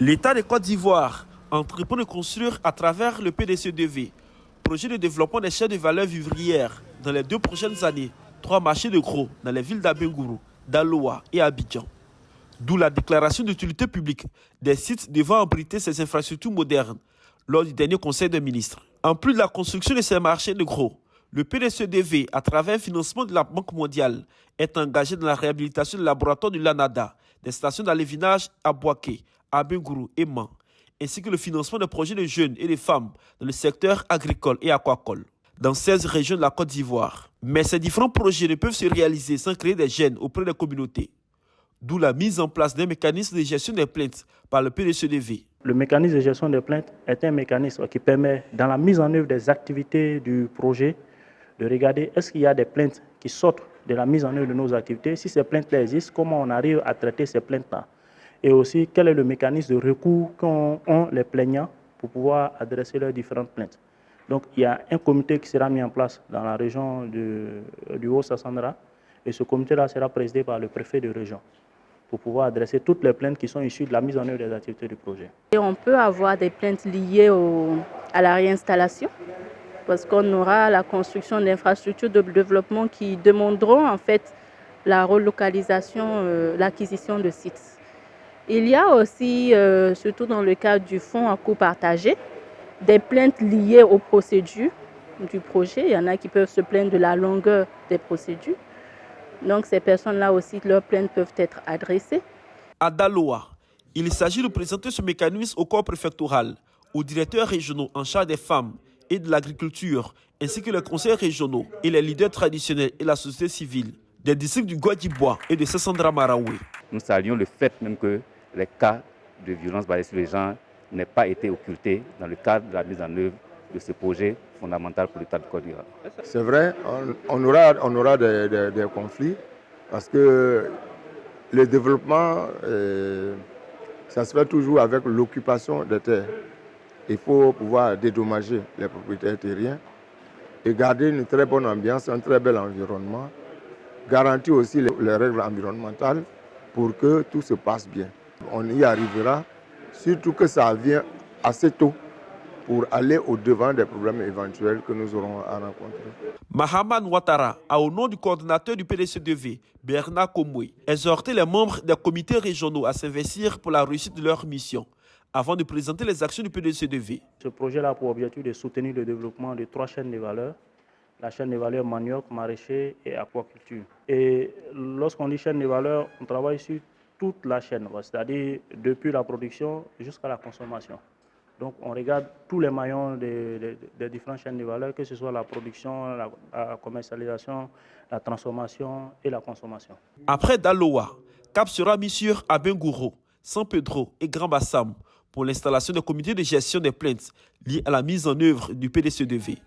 L'État de Côte d'Ivoire entreprend de construire à travers le PDCDV, projet de développement des chaînes de valeur vivrières, dans les 2 prochaines années, 3 marchés de gros dans les villes d'Abengourou, d'Aloa et Abidjan. D'où la déclaration d'utilité publique des sites devant abriter ces infrastructures modernes lors du dernier Conseil des ministres. En plus de la construction de ces marchés de gros, le PDCDV, à travers un financement de la Banque mondiale, est engagé dans la réhabilitation des laboratoires du Lanada, des stations d'alevinage à Boaké, Abengourou et Man, ainsi que le financement de projets de jeunes et de femmes dans le secteur agricole et aquacole, dans 16 régions de la Côte d'Ivoire. Mais ces différents projets ne peuvent se réaliser sans créer des gênes auprès des communautés. D'où la mise en place d'un mécanisme de gestion des plaintes par le PDCDV. Le mécanisme de gestion des plaintes est un mécanisme qui permet, dans la mise en œuvre des activités du projet, de regarder est-ce qu'il y a des plaintes qui sortent de la mise en œuvre de nos activités. Si ces plaintes-là existent, comment on arrive à traiter ces plaintes-là. Et aussi, quel est le mécanisme de recours qu'ont les plaignants pour pouvoir adresser leurs différentes plaintes. Donc, il y a un comité qui sera mis en place dans la région du Haut-Sassandra. Et ce comité-là sera présidé par le préfet de région, pour pouvoir adresser toutes les plaintes qui sont issues de la mise en œuvre des activités du projet. Et on peut avoir des plaintes liées à la réinstallation, parce qu'on aura la construction d'infrastructures de développement qui demanderont en fait la relocalisation, l'acquisition de sites. Il y a aussi, surtout dans le cadre du fonds à coût partagé, des plaintes liées aux procédures du projet. Il y en a qui peuvent se plaindre de la longueur des procédures. Donc ces personnes-là aussi, leurs plaintes peuvent être adressées. À Daloa, il s'agit de présenter ce mécanisme au corps préfectoral, aux directeurs régionaux en charge des femmes et de l'agriculture, ainsi que les conseils régionaux et les leaders traditionnels et la société civile des districts du Guadjibois et de Sassandra Maraoué. Nous saluons le fait même que les cas de violence basée sur les gens n'aient pas été occultés dans le cadre de la mise en œuvre de ce projet fondamental pour l'État de Côte d'Ivoire. C'est vrai, on aura des conflits parce que le développement, ça se fait toujours avec l'occupation des terres. Il faut pouvoir dédommager les propriétaires terriens et garder une très bonne ambiance, un très bel environnement, garantir aussi les règles environnementales pour que tout se passe bien. On y arrivera, surtout que ça vient assez tôt pour aller au-devant des problèmes éventuels que nous aurons à rencontrer. Mahaman Ouattara a, au nom du coordinateur du PDCDV, Bernard Komoué, exhorté les membres des comités régionaux à s'investir pour la réussite de leur mission, avant de présenter les actions du PDCDV. Ce projet-là a pour objectif de soutenir le développement de 3 chaînes de valeur. La chaîne de valeur manioc, maraîcher et aquaculture. Et lorsqu'on dit chaîne de valeur, on travaille sur toute la chaîne, c'est-à-dire depuis la production jusqu'à la consommation. Donc on regarde tous les maillons des différentes chaînes de valeur, que ce soit la production, la commercialisation, la transformation et la consommation. Après Daloa, cap sera mis sur Abengourou, San Pedro et Grand Bassam pour l'installation des comités de gestion des plaintes liées à la mise en œuvre du PDCDV.